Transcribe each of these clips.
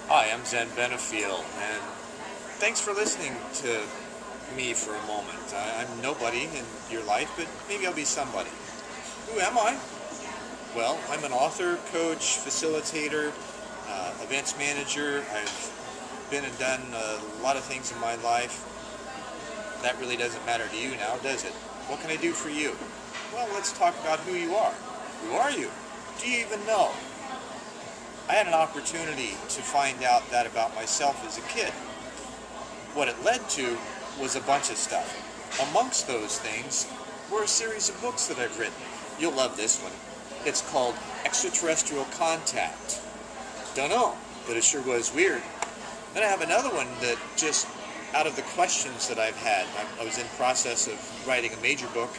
Hi, I'm Zen Benefiel, and thanks for listening to me for a moment. I'm nobody in your life, but maybe I'll be somebody. Who am I? Well, I'm an author, coach, facilitator, events manager. I've been and done a lot of things in my life. That really doesn't matter to you now, does it? What can I do for you? Well, let's talk about who you are. Who are you? Do you even know? I had an opportunity to find out that about myself as a kid. What it led to was a bunch of stuff. Amongst those things were a series of books that I've written. You'll love this one. It's called Extraterrestrial Contact. Don't know, but it sure was weird. Then I have another one that just out of the questions that I've had, I was in process of writing a major book,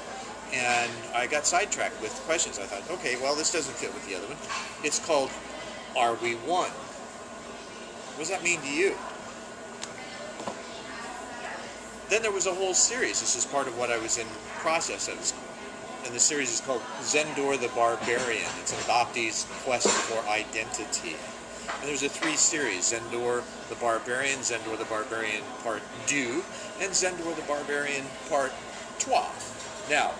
and I got sidetracked with questions. I thought, okay, well, this doesn't fit with the other one. It's called Are We One? What does that mean to you? Then there was a whole series. This is part of what I was in process of. And the series is called Zendor the Barbarian. It's an adoptee's quest for identity. And there's a 3 series: Zendor the Barbarian, Zendor the Barbarian Part 2, and Zendor the Barbarian Part 3. Now,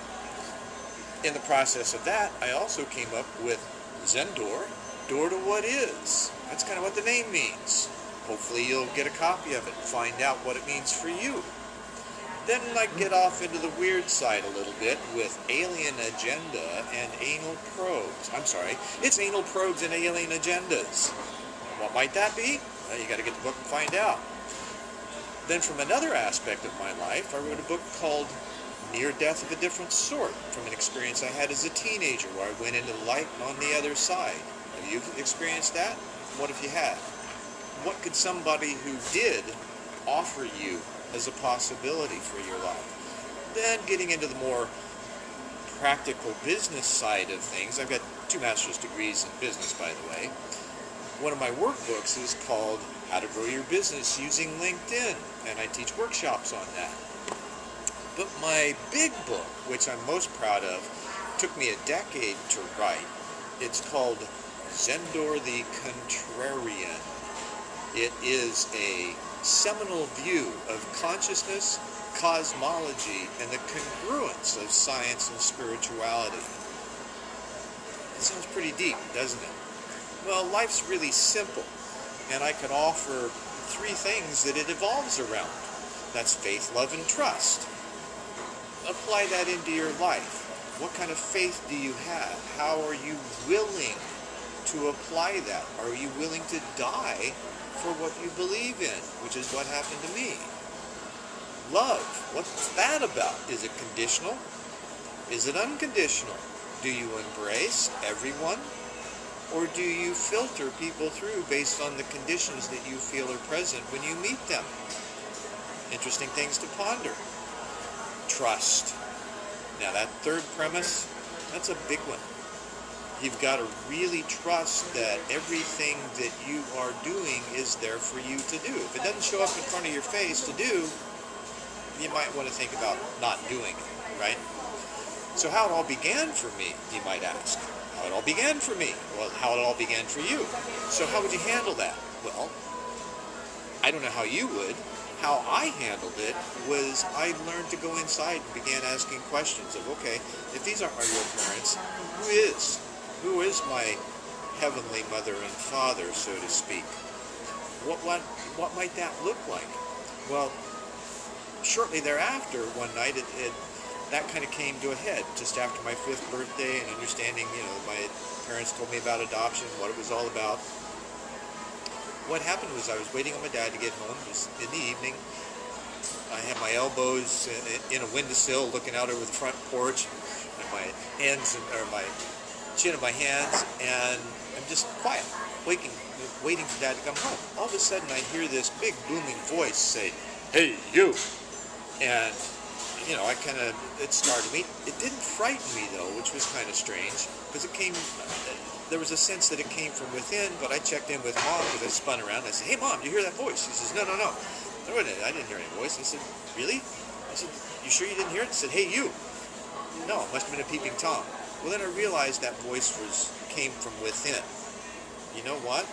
in the process of that, I also came up with Zendor, door to what is. That's kind of what the name means. Hopefully you'll get a copy of it and find out what it means for you. Then I get off into the weird side a little bit with alien agenda and anal probes. I'm sorry, it's anal probes and alien agendas. What might that be? Well, you got to get the book and find out. Then from another aspect of my life, I wrote a book called Near Death of a Different Sort, from an experience I had as a teenager where I went into light on the other side. Have you experienced that? What if you had? What could somebody who did offer you as a possibility for your life? Then getting into the more practical business side of things. I've got 2 master's degrees in business, by the way. One of my workbooks is called How to Grow Your Business Using LinkedIn, and I teach workshops on that. But my big book, which I'm most proud of, took me a decade to write. It's called Zendor the Contrarian. It is a seminal view of consciousness, cosmology, and the congruence of science and spirituality. It sounds pretty deep, doesn't it? Well, life's really simple, and I can offer 3 things that it evolves around. That's faith, love, and trust. Apply that into your life. What kind of faith do you have? How are you willing to apply that? Are you willing to die for what you believe in, which is what happened to me? Love, what's that about? Is it conditional? Is it unconditional? Do you embrace everyone? Or do you filter people through based on the conditions that you feel are present when you meet them? Interesting things to ponder. Trust. Now that 3rd premise, that's a big one. You've got to really trust that everything that you are doing is there for you to do. If it doesn't show up in front of your face to do, you might want to think about not doing it, right? So how it all began for me, you might ask. How it all began for me? Well, how it all began for you. So how would you handle that? Well, I don't know how you would. How I handled it was I learned to go inside and began asking questions of, okay, if these aren't my real parents, who is? Who is my heavenly mother and father, so to speak? What might that look like? Well, shortly thereafter, one night, that kind of came to a head, just after my 5th birthday, and understanding, my parents told me about adoption, what it was all about. What happened was I was waiting on my dad to get home. It was in the evening. I had my elbows in a windowsill looking out over the front porch, and my hands, or my chin in my hands, and I'm just quiet, waiting for Dad to come home. All of a sudden I hear this big booming voice say, "Hey, you!" And, it startled me. It didn't frighten me, though, which was kind of strange, because there was a sense that it came from within, but I checked in with Mom because I spun around and I said, "Hey, Mom, do you hear that voice?" She says, No, I didn't hear any voice. I said, "Really?" I said, "You sure you didn't hear it?" She said, "Hey, you." No, it must have been a peeping Tom. Well, then I realized that voice came from within. You know what?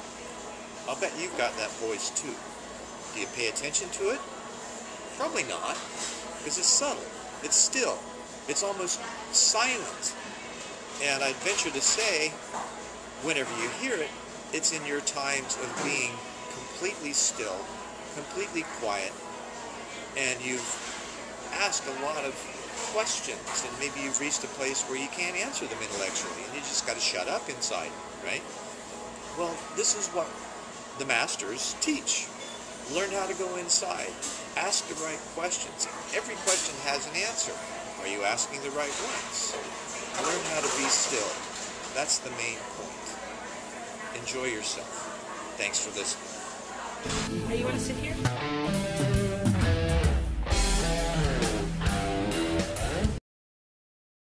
I'll bet you've got that voice too. Do you pay attention to it? Probably not, because it's subtle, it's still, it's almost silent. And I'd venture to say, whenever you hear it, it's in your times of being completely still, completely quiet, and you've asked a lot of questions, and maybe you've reached a place where you can't answer them intellectually, and you just got to shut up inside, right? Well, this is what the masters teach. Learn how to go inside. Ask the right questions. Every question has an answer. Are you asking the right ones? Learn how to be still. That's the main point. Enjoy yourself. Thanks for listening. Hey, you want to sit here?